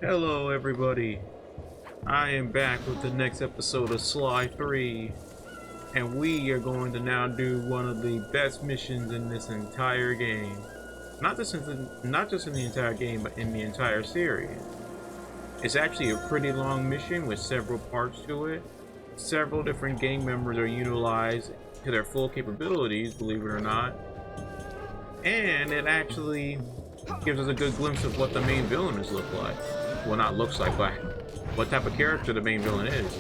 Hello everybody, I am back with the next episode of Sly 3, and we are going to now do one of the best missions in this entire game. Not just in the entire game, but in the entire series. It's actually a pretty long mission with several parts to it. Several different gang members are utilized to their full capabilities, believe it or not. And it actually gives us a good glimpse of what the main villain is look like. Well, not looks like, but what type of character the main villain is.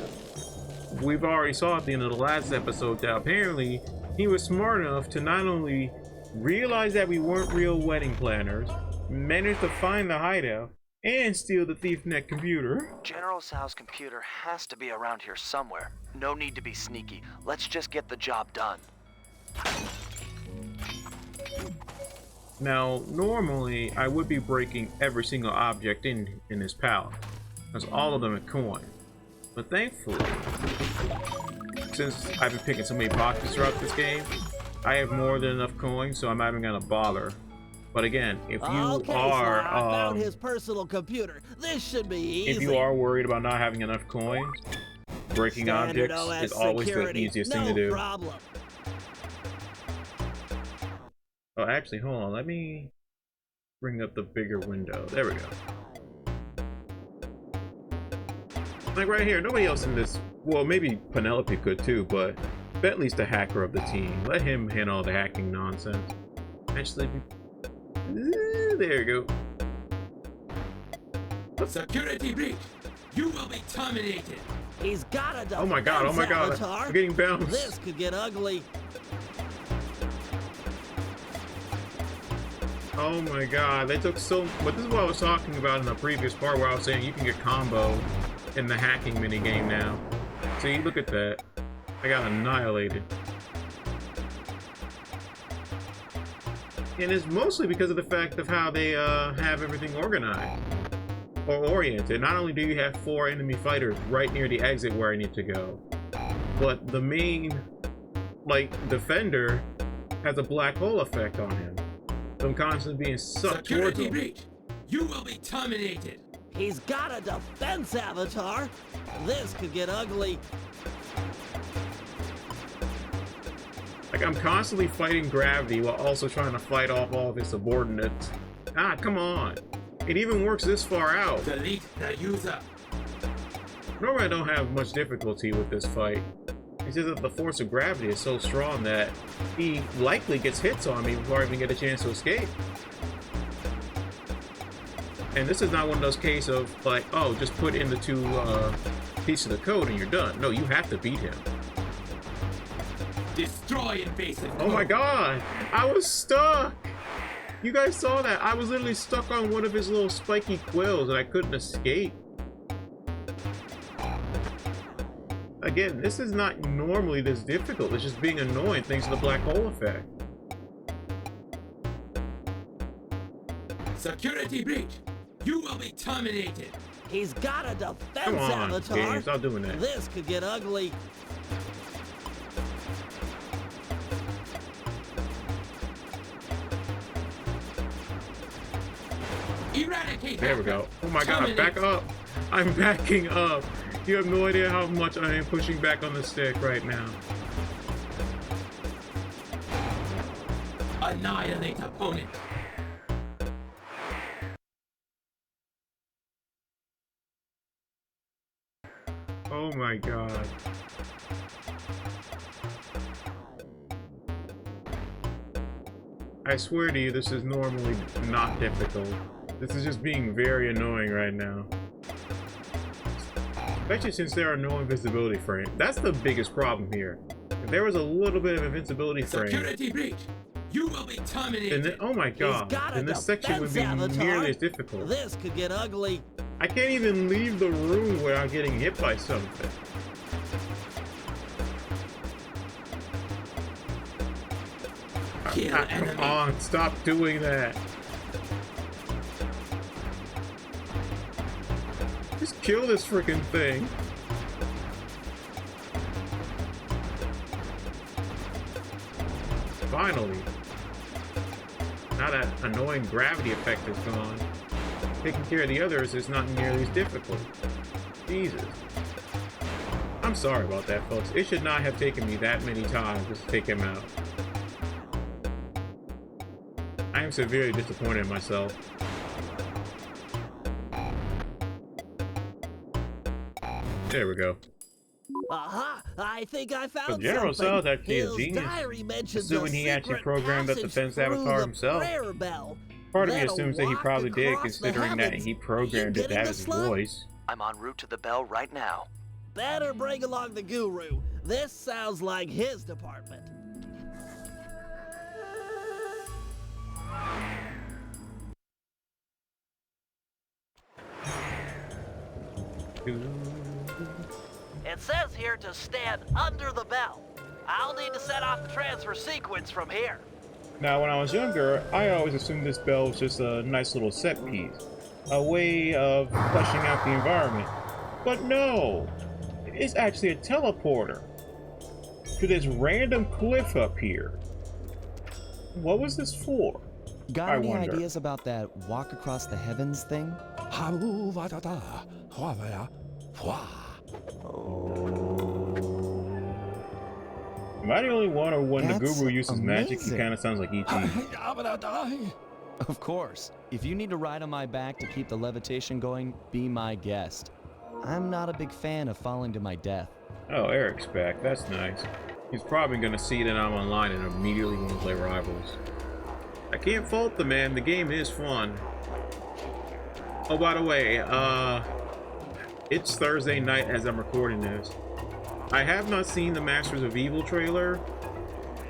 We've already saw at the end of the last episode that apparently he was smart enough to not only realize that we weren't real wedding planners, managed to find the hideout, and steal the thiefnet computer. General Sal's computer has to be around here somewhere. No need to be sneaky. Let's just get the job done. Now, normally, I would be breaking every single object in this pallet, because all of them are coin. But thankfully, since I've been picking so many boxes throughout this game, I have more than enough coins, so I'm not even gonna bother. But again, if you are I found his personal computer. This should be easy. If you are worried about not having enough coins, breaking Standard objects OS is always security. the easiest No thing to do. problem. Oh, actually, hold on. Let me bring up the bigger window. There we go. Like right here, nobody else in this. Well, maybe Penelope could too, but Bentley's the hacker of the team. Let him handle all the hacking nonsense. Actually, there you go. Security breach! You will be terminated! He's got a defense Oh my god, avatar. I'm getting bounced. This could get ugly. Oh my god, they took so. But this is what I was talking about in the previous part where I was saying you can get combo in the hacking minigame now. See, look at that. I got annihilated. And it's mostly because of the fact of how they have everything organized. Or oriented. Not only do you have 4 enemy fighters right near the exit where I need to go, but the main, like, defender has a black hole effect on him. So I'm constantly being sucked towards him. Breach! You will be terminated! He's got a defense avatar. This could get ugly. Like, I'm constantly fighting gravity while also trying to fight off all of his subordinates. Ah, come on. It even works this far out. Delete the user! Normally I don't have much difficulty with this fight. It's just that the force of gravity is so strong that he likely gets hits on me before I even get a chance to escape. And this is not one of those cases of like, oh, just put in the 2 pieces of code and you're done. No, you have to beat him. Destroy invasive code. Oh my god! I was stuck! You guys saw that? I was literally stuck on one of his little spiky quills and I couldn't escape. Again, this is not normally this difficult. It's just being annoying thanks to the black hole effect. Security breach! You will be terminated! He's got a defense Come on, avatar. game, stop doing that. This could get ugly. Eradicate! There we go. Oh my god, Terminate. back up! I'm backing up! You have no idea how much I am pushing back on the stick right now. Annihilate opponent! Oh my god. I swear to you, this is normally not difficult. This is just being very annoying right now. Especially since there are no invisibility frames. That's the biggest problem here. If there was a little bit of invincibility frame, Security breach! You will be terminated! then oh my god, then this section would be avatar. nearly as difficult. This could get ugly. I can't even leave the room without getting hit by something. Kill Come enemy. on, stop doing that. Just kill this freaking thing. Finally. Now that annoying gravity effect is gone. taking care of the others is not nearly as difficult. Jesus. I'm sorry about that, folks. It should not have taken me that many times just to take him out. I am severely disappointed in myself. There we go. Aha! I think I found General something. Sal's actually a His genius, diary mentions assuming a he actually secret programmed up the passage fence through avatar the himself. prayer bell. Part of me Then a assumes that he walk probably did, across the considering that heavens. he programmed You it to getting have the his slug? voice. I'm en route to the bell right now. Better bring along the guru. This sounds like his department. It says here to stand under the bell. I'll need to set off the transfer sequence from here. Now, when I was younger, I always assumed this bell was just a nice little set piece, a way of fleshing out the environment. But no, it's actually a teleporter to this random cliff up here. What was this for? Got I any wonder. ideas about that walk across the heavens thing? Am I the only one, or when the That's guru uses magic, he amazing. kind of sounds like E.T.? Of course. If you need to ride on my back to keep the levitation going, be my guest. I'm not a big fan of falling to my death. Oh, Eric's back. That's nice. He's probably gonna see that I'm online and immediately gonna play Rivals. I can't fault the man. The game is fun. Oh, by the way, it's Thursday night as I'm recording this. I have not seen the Masters of Evil trailer,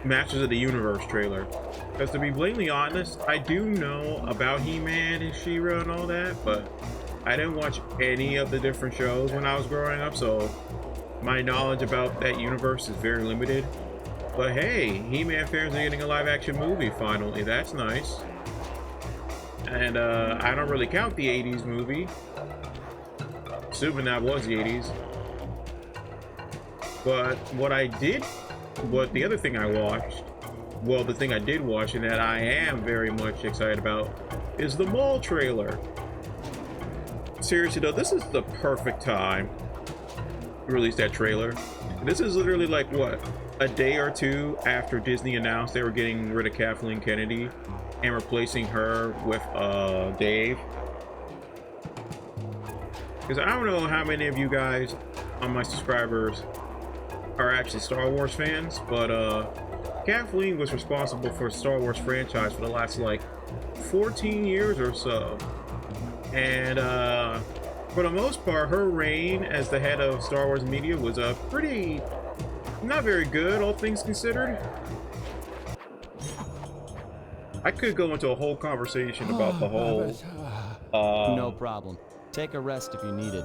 Masters of the Universe trailer. Because to be blatantly honest, I do know about He-Man and She-Ra and all that, but I didn't watch any of the different shows when I was growing up, so my knowledge about that universe is very limited. But hey, He-Man fans are getting a live-action movie finally. That's nice. And I don't really count the 80s movie, assuming that was the 80s. But the other thing I watched, well, the thing I did watch and that I am very much excited about is the Mall trailer. Seriously though, this is the perfect time to release that trailer. This is literally like, what, a day or two after Disney announced they were getting rid of Kathleen Kennedy and replacing her with Dave. Because I don't know how many of you guys on my subscribers are actually Star Wars fans, but Kathleen was responsible for the Star Wars franchise for the last like 14 years or so. And for the most part, her reign as the head of Star Wars media was pretty not very good, all things considered. I could go into a whole conversation about the whole No problem. Take a rest if you need it.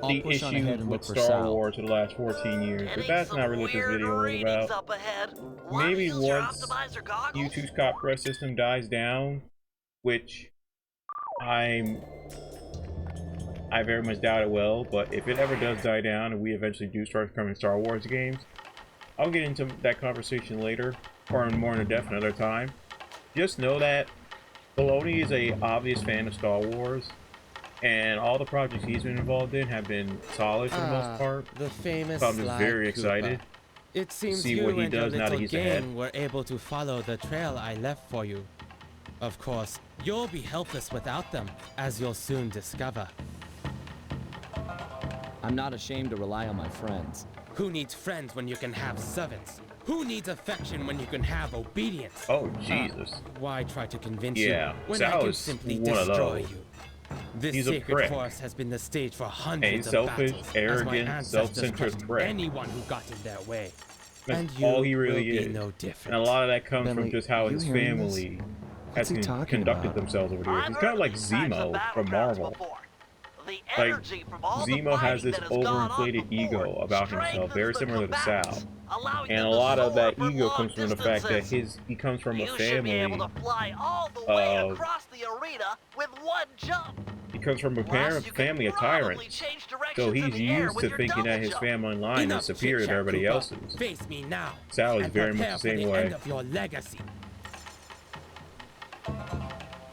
I'll the push on ahead issues and with look for Star Sal. Wars for the last 14 years, but that's not really what this video is about. Maybe once YouTube's copyright system dies down, which I very much doubt it will, but if it ever does die down and we eventually do start coming Star Wars games, I'll get into that conversation later, or more in depth another time. Just know that Filoni is a obvious fan of Star Wars, and all the projects he's been involved in have been solid for the most part. The famous So I'm just Sly very Cooper. excited It seems see you what he and your does now that little he's gang ahead. were able to follow the trail I left for you. Of course, you'll be helpless without them, as you'll soon discover. I'm not ashamed to rely on my friends. Who needs friends when you can have servants? Who needs affection when you can have obedience? Oh, Jesus. Why try to convince Yeah, you when Sal I can is simply one of destroy those. you? This He's a sacred prick. forest has been the stage for A hundreds of selfish, battles, as my arrogant, ancestors self-centered crushed prick. anyone who got in their way. That's And you all he really will is. be no different. And a lot of that comes Bentley, from just how you his hearing family has What's he talking conducted about? themselves over the years. He's kind of like Zemo from Marvel. Like, Zemo has this overinflated ego about himself, very similar to Sal. And a lot of that ego comes from the fact that he comes from a family of... He comes from a family of tyrants. So he's used to thinking that his family line Enough is superior to chit-chat, everybody Cooper. else's. Face me now. Sal is and very prepare much the for same the way. end of your legacy.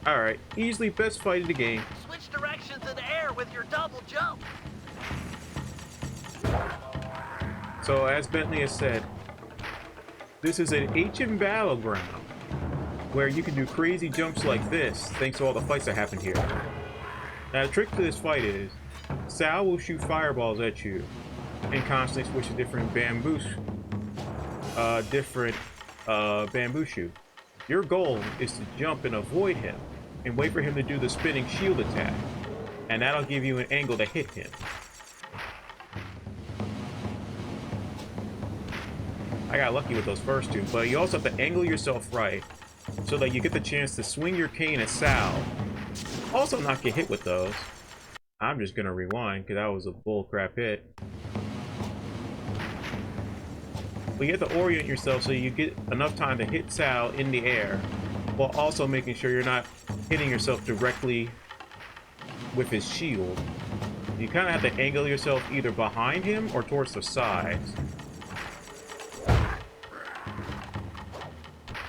Alright, easily best fight in the game. So as Bentley has said, this is an ancient battleground where you can do crazy jumps like this thanks to all the fights that happened here. Now the trick to this fight is Sal will shoot fireballs at you and constantly switch to different bamboo shoot. Your goal is to jump and avoid him and wait for him to do the spinning shield attack, and that'll give you an angle to hit him. I got lucky with those first two, but you also have to angle yourself right so that you get the chance to swing your cane at Sal. Also not get hit with those. I'm just gonna rewind because that was a bullcrap hit. But you have to orient yourself so you get enough time to hit Sal in the air while also making sure you're not hitting yourself directly with his shield. You kind of have to angle yourself either behind him or towards the sides.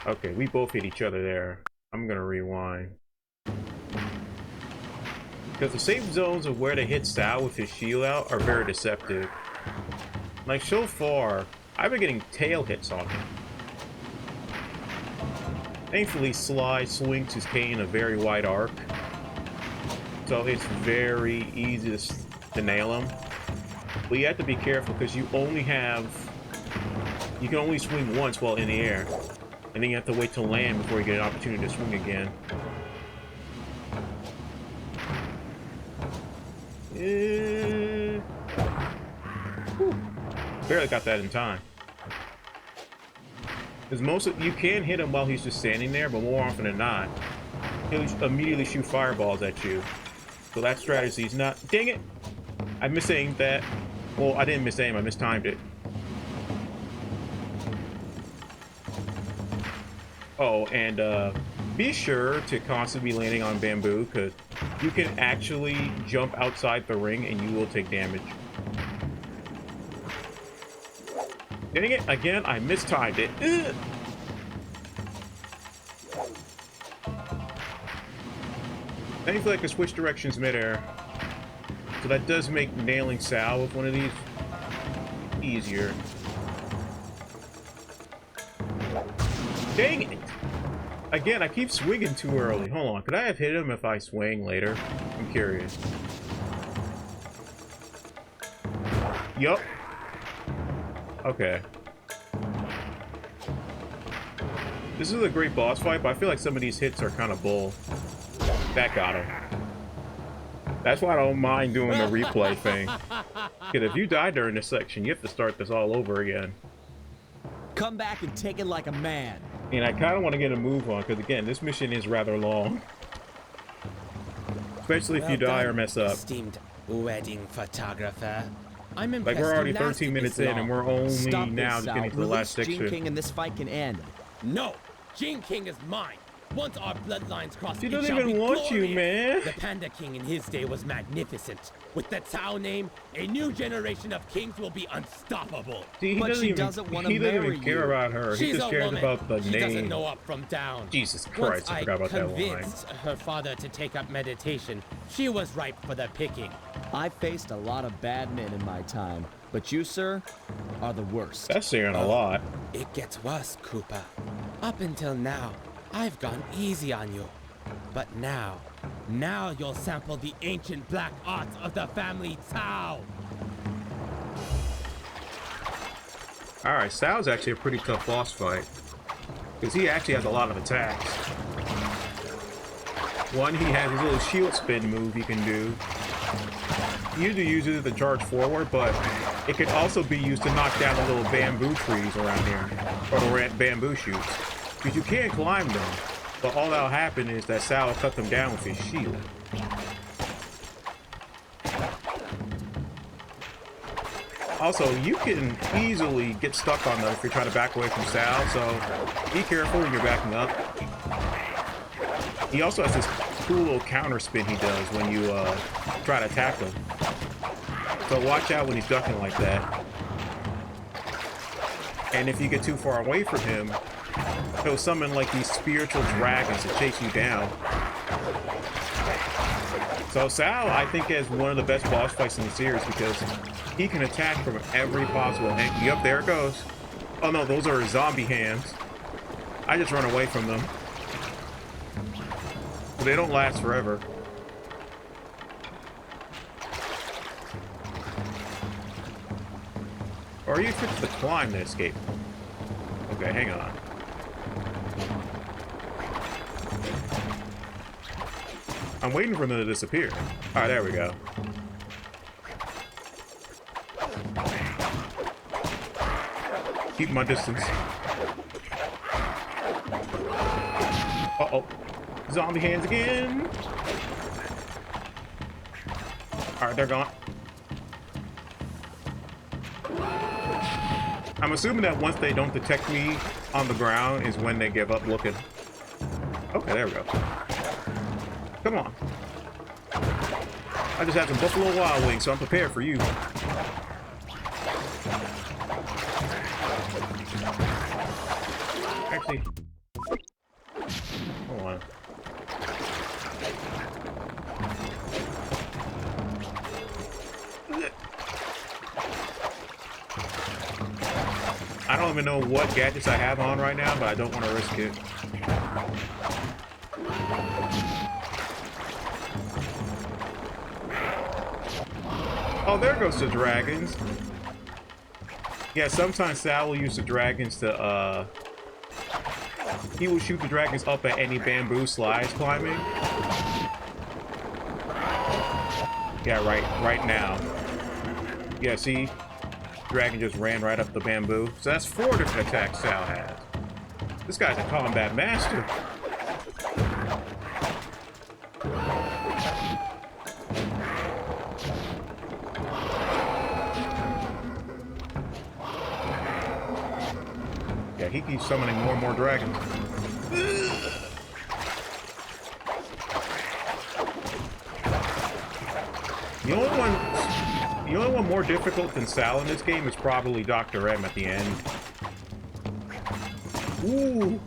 Okay, we both hit each other there. I'm gonna rewind. Because the safe zones of where to hit Sal with his shield out are very deceptive. Like, so far, I've been getting tail hits on him. Thankfully, Sly swings his cane a very wide arc, so it's very easy to nail him. But you have to be careful because you can only swing once while in the air, and then you have to wait to land before you get an opportunity to swing again. Barely got that in time. Because you can hit him while he's just standing there, but more often than not, he'll immediately shoot fireballs at you. So that strategy is not... Dang it! I misaimed that. Well, I didn't misaim, I mistimed it. Oh, and be sure to constantly be landing on bamboo, because you can actually jump outside the ring and you will take damage. Dang it, again, I mistimed it. Ugh. Thankfully, I can switch directions midair. So that does make nailing Sal with one of these easier. Dang it! Again, I keep swinging too early. Hold on, could I have hit him if I swing later? I'm curious. Yup. Okay. This is a great boss fight, but I feel like some of these hits are kind of bull. That got him. That's why I don't mind doing the replay thing. Because if you die during this section, you have to start this all over again. Come back and take it like a man. And I kind of want to get a move on, because again, this mission is rather long. Especially if you die or mess up. Esteemed wedding photographer. I'm impressed. Like, we're already you 13 minutes in, and we're only Stop now this, just getting to the last Release Gene section. King and this fight can end. No! Gene King is mine! Once our bloodlines cross, He it doesn't shall even be want you, glorious. man. The Panda King in his day was magnificent. With the Tao name, a new generation of kings will be unstoppable. See, he But doesn't she even, doesn't wanna he doesn't marry even care you. about her. He She's just a cares woman. about the She name. doesn't know up from down. Jesus Once Christ, I forgot about that line. convinced her father to take up meditation, she was ripe for the picking. I faced a lot of bad men in my time, but you, sir, are the worst. That's saying a lot. It gets worse, Cooper. Up until now, I've gone easy on you. But now you'll sample the ancient black arts of the family Tao. Alright, Sal's actually a pretty tough boss fight. Because he actually has a lot of attacks. One, he has his little shield spin move he can do. He usually uses it to charge forward, but it can also be used to knock down the little bamboo trees around here. Or the bamboo shoots. Because you can't climb them. But all that'll happen is that Sal will cut them down with his shield. Also, you can easily get stuck on them if you're trying to back away from Sal, so be careful when you're backing up. He also has this cool little counter spin he does when you try to attack him. So watch out when he's ducking like that. And if you get too far away from him, he'll summon like these spiritual dragons to chase you down. So Sal, I think, is one of the best boss fights in the series because he can attack from every possible angle. Yep, there it goes. Oh no, those are zombie hands. I just run away from them. But they don't last forever. Or are you fixed to climb to escape? Okay, hang on. I'm waiting for them to disappear. Alright, there we go. Keep my distance. Uh-oh. Zombie hands again. Alright, they're gone. I'm assuming that once they don't detect me on the ground is when they give up looking. Okay, there we go. Come on. I just had some Buffalo Wild Wings, so I'm prepared for you. Actually, hold on. I don't even know what gadgets I have on right now, but I don't want to risk it. Oh, there goes the dragons. Yeah, sometimes Sal will use the dragons to, he will shoot the dragons up at any bamboo slides climbing. Yeah, right now. Yeah, see? Dragon just ran right up the bamboo. So that's 4 different attacks Sal has. This guy's a combat master. Yeah, he keeps summoning more and more dragons. The only one more difficult than Sal in this game is probably Dr. M at the end. Ooh.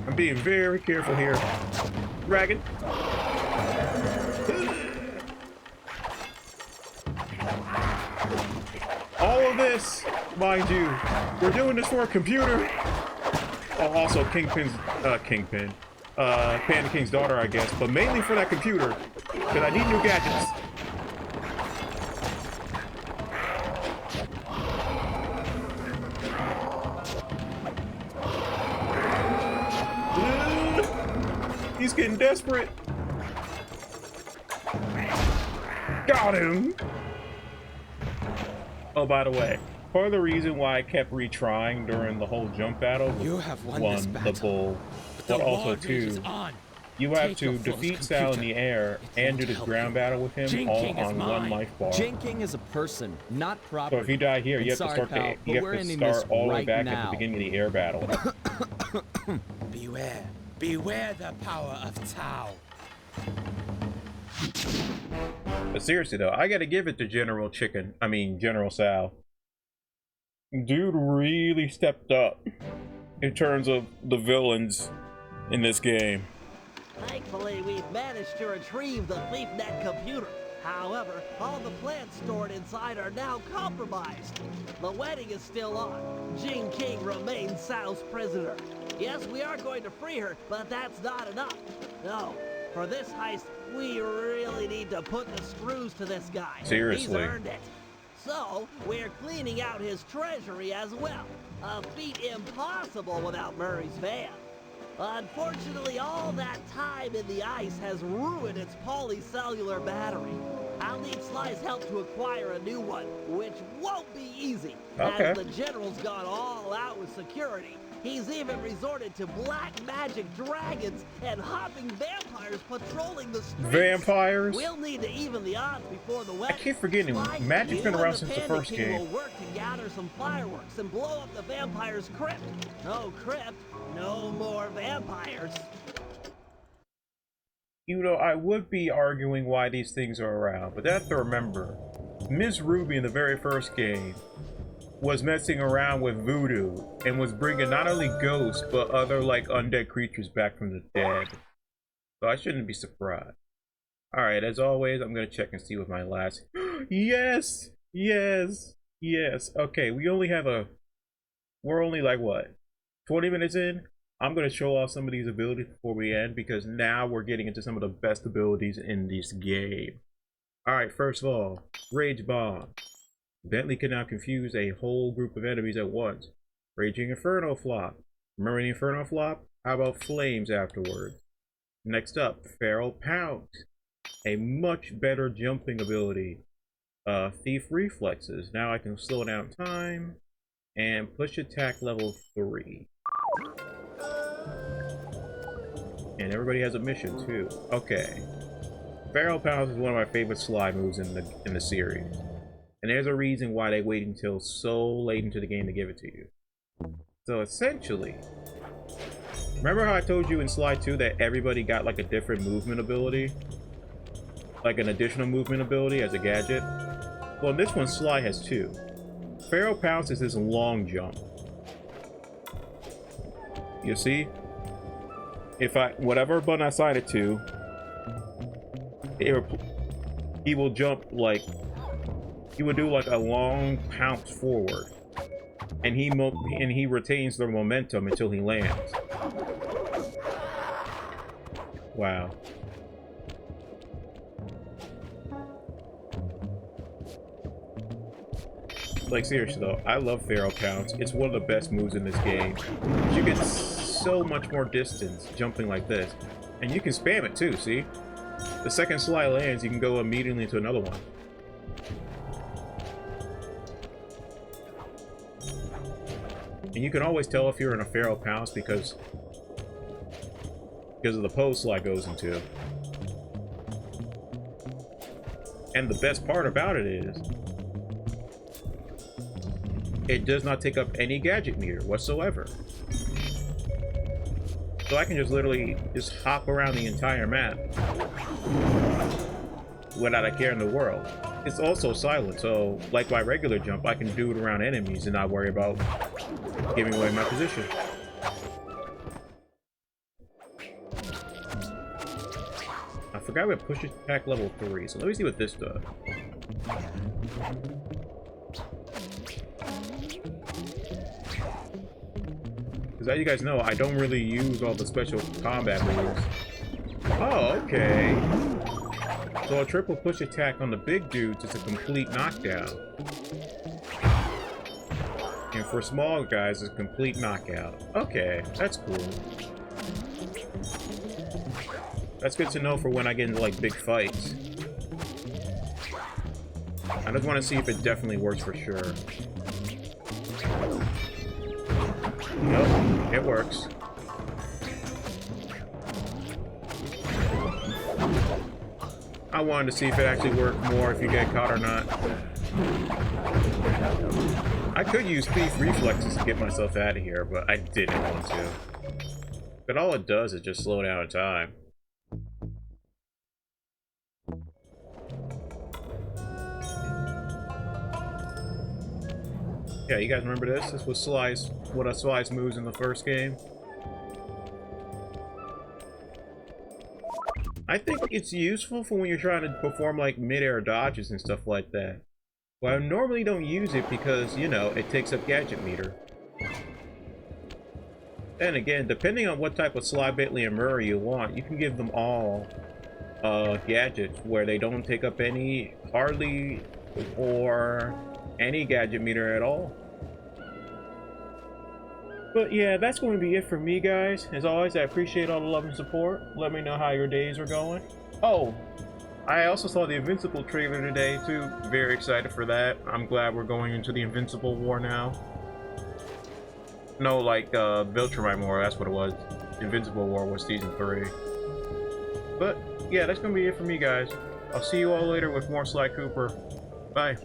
I'm being very careful here. Dragon. All of this, mind you, we're doing this for a computer. Oh, also Panda King's daughter, I guess, but mainly for that computer, because I need new gadgets. He's getting desperate. Got him. Oh, by the way, part of the reason why I kept retrying during the whole jump battle was You have won one, this the battle. bull, The but also war rage is two, on. you have Take to your foe's defeat Sal in the computer. air It and won't do this help ground you. battle with him Jinking all is on mine. one life bar. Jinking is a person, not property. So if you die here, you have to Sorry, start pal, you but have we're to ending this start all the way right back at now. the beginning of the air battle. Beware. Beware the power of Tao. But seriously though, I gotta give it to General Sal. Dude really stepped up in terms of the villains in this game. Thankfully, we've managed to retrieve the thiefnet computer. However, all the plants stored inside are now compromised. The wedding is still on. Jing King remains Sal's prisoner. Yes, we are going to free her, but that's not enough. No, for this heist, we really need to put the screws to this guy. Seriously. He's earned it. So, we're cleaning out his treasury as well. A feat impossible without Murray's van. Unfortunately, all that time in the ice has ruined its polycellular battery. I'll need Sly's help to acquire a new one, which won't be easy, Okay. as the General's gone all out with security. He's even resorted to black magic dragons and hopping vampires patrolling the streets. Vampires? We'll need to even the odds before the I wedding. keep forgetting, Sly, Magic's been you around and since the Panda first King game. will work to gather some fireworks and blow up the vampire's crypt. No crypt, no more vampires. You know, I would be arguing why these things are around, but you have to remember, Miss Ruby in the very first game was messing around with voodoo and was bringing not only ghosts, but other, like, undead creatures back from the dead. So I shouldn't be surprised. Alright, as always, I'm gonna check and see what my last... Yes! Yes! Yes! Okay, we're only like, what? 20 minutes in? I'm gonna show off some of these abilities before we end, because now we're getting into some of the best abilities in this game. Alright, first of all, Rage Bomb. Bentley can now confuse a whole group of enemies at once. Raging Inferno Flop. Remember the Inferno Flop? How about Flames afterwards? Next up, Feral Pounce. A much better jumping ability. Thief Reflexes. Now I can slow down time. And push attack level 3. And everybody has a mission too. Okay. Feral Pounce is one of my favorite slide moves in the series. And there's a reason why they wait until so late into the game to give it to you. So essentially, remember how I told you in slide 2 that everybody got like a different movement ability? Like an additional movement ability as a gadget? Well, this one, slide has 2. Feral Pounce is this long jump. You see? Whatever button I assign it to, he will jump like, he would do like a long pounce forward. And he retains the momentum until he lands. Wow. Like, seriously though, I love Feral Pounce. It's one of the best moves in this game. You get so much more distance jumping like this. And you can spam it too, see? The second slide lands, you can go immediately to another one. And you can always tell if you're in a Feral Pounce because of the pose slide goes into. And the best part about it is, it does not take up any gadget meter whatsoever. So I can just literally just hop around the entire map without a care in the world. It's also silent, so like my regular jump, I can do it around enemies and not worry about giving away my position. I forgot we have push attack level 3, so let me see what this does. Because as you guys know, I don't really use all the special combat moves. Oh, okay. So a triple push attack on the big dudes is a complete knockdown. And for small guys, it's a complete knockout. Okay, that's cool. That's good to know for when I get into like big fights. I just want to see if it definitely works for sure. Nope, it works. I wanted to see if it actually worked more if you get caught or not. I could use Thief Reflexes to get myself out of here, but I didn't want to. But all it does is just slow down time. Yeah, you guys remember this? This was one of Sly's moves in the first game. I think it's useful for when you're trying to perform like mid-air dodges and stuff like that. But I normally don't use it because, you know, it takes up gadget meter. Then again, depending on what type of Sly, Bentley, and Murray you want, you can give them all gadgets where they don't take up hardly or any gadget meter at all. But yeah, that's going to be it for me, guys. As always, I appreciate all the love and support. Let me know how your days are going. Oh, I also saw the Invincible trailer today too. Very excited for that. I'm glad we're going into the Invincible War now. No, like Viltrumite War, that's what it was. Invincible War was season 3. But yeah, that's gonna be it for me, guys. I'll see you all later with more Sly Cooper. Bye.